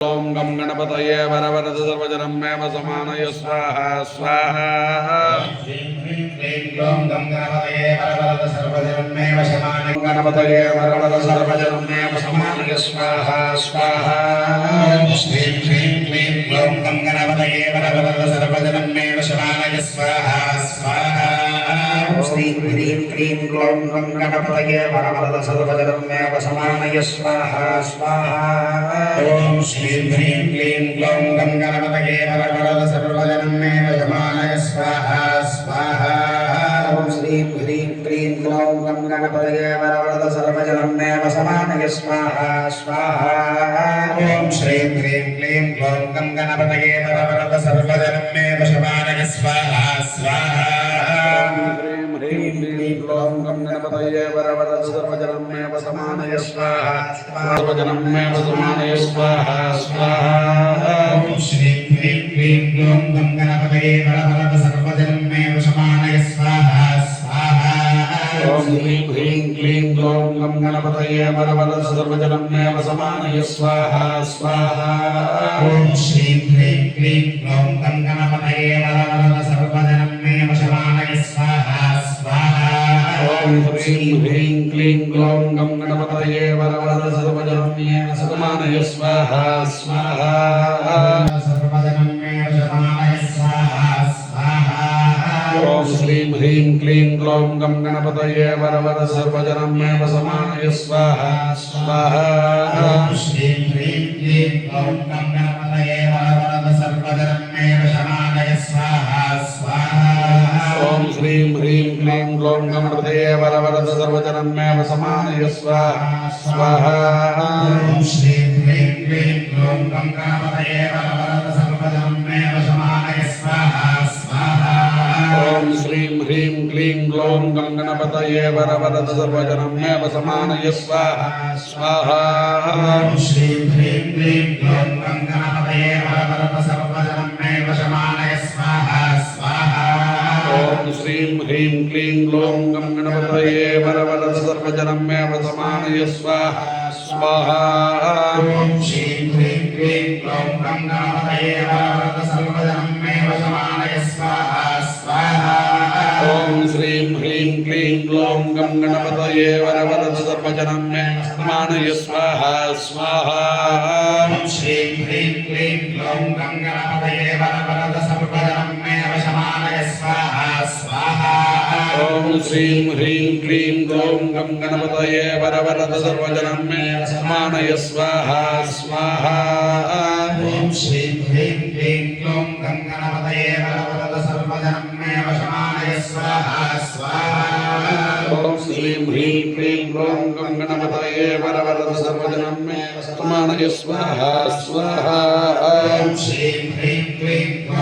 ओम गम गणपतये वरवरद सर्वजनं मे समानय स्वाहा स्वाहा ओम गम गणपतये वरवरद सर्वजनं मे समानय गणपतये वरवरद सर्वजनं मे समानय स्वाहा स्वाहा श्रीं ह्रीं क्लीं ओम गम गणपतये वरवरद सर्वजनं मे समानय स्वाहा स्वाहा श्रीं ह्रीं क्लीं ओम गम गणपतये वरवरद सर्वजनं मे समानय स्वाहा स्वाहा ओम श्रीं ह्रीं क्लीं ग्लौं गं गणपतये वरवरद सर्वजनं मे समानय स्वाहा स्वाहा ओम श्रीं ह्रीं क्लीं ग्लौं गं गणपतये वरवरद सर्वजनं मे समानय स्वाहा स्वाहा ओम श्रीं ह्रीं क्लीं ग्लौं गं गणपतये वरवरद सर्वजनं मे समानय स्वाहा स्वाहा ह्रीं क्लीं ग्लौं गं गणपतये वरवरद सर्वजनं मे समानय स्वाहा सर्वजनं मे समानय स्वाहा स्वाहा ओम श्रीं ह्रीं क्लीं ग्लौं गं गणपतये वरवरद सर्वजनं मे समानय स्वाहा स्वाहा ओम ह्रीं क्लीं ग्लौं गं गणपतये वरवरद सर्वजनं मे समानय स्वाहा स्वाहा ओम श्रीं ह्रीं क्लीं ग्लौं गं गणपतये वरवरद सर्वजनं मे समानय स्वाहा स्वाहा ओम ह्रीं क्लीं ग्लौं गं गणपतये वरवरद सर्वजनं मे समानय स्वाहा स्वाहा सर्वजनं मे समानय स्वाहा स्वाहा ओम श्रीं ह्रीं क्लीं ग्लौं गं गणपतये वरवरद सर्वजनं मे समानय स्वाहा स्वाहा ओम श्रीं ह्रीं क्लीं ग्लौं गं गणपतये वरवरद सर्वजनं मे समानय स्वाहा स्वाहा ओम श्रीं ह्रीं क्लीं ग्लौं गणपतये वरवरद सर्वजनं मे समानय स्वाहा स्वाहा ओम श्रीं ह्रीं क्लीं ग्लौं गं गणपतये वरवरद सर्वजनं मे समानय स्वाहा स्वाहा ओम श्रीं ह्रीं क्लीं ग्लौं गं गणपतये वरवरद सर्वजनं मे समानय स्वाहा स्वाहा ओम श्रीं ह्रीं क्लीं ग्लौं गं गणपतये वरवरद सर्वजनं मे समानय स्वाहा स्वाहा ओम श्रीं ह्रीं क्लीं ग्लौं गं गणपतये वरवरद सर्वजनं मे समानय स्वाहा स्वाहा ओम श्रीं ह्रीं क्लीं ग्लौं गं गणपतये वरवरद सर्वजनं मे समानय स्वाहा स्वाहा ओम श्रीं ह्रीं क्लीं ग्लौं गं गणपतये वरवरद सर्वजनं मे समानय स्वाहा स्वाहा ओम श्रीं ह्रीं क्लीं ग्लौं गं गणपतये वरवरद सर्वजनं मे समानय स्वाहा स्वाहा ओम श्रीं ह्रीं क्लीं ग्लौं गं गणपतये वरवरद सर्वजनं मे समानय स्वाहा स्वाहा ओम श्रीं ह्रीं क्लीं ग्लौं गं गणपतये वरवरद सर्वजनं मे समानय स्वाहा स्वाहा ओम श्रीं ह्रीं क्लीं ग्लौं गं गणपतये वरवरद सर्वजनं मे समानय स्वाहा स्वाहा ओम श्रीं ह्रीं क्लीं ग्लौं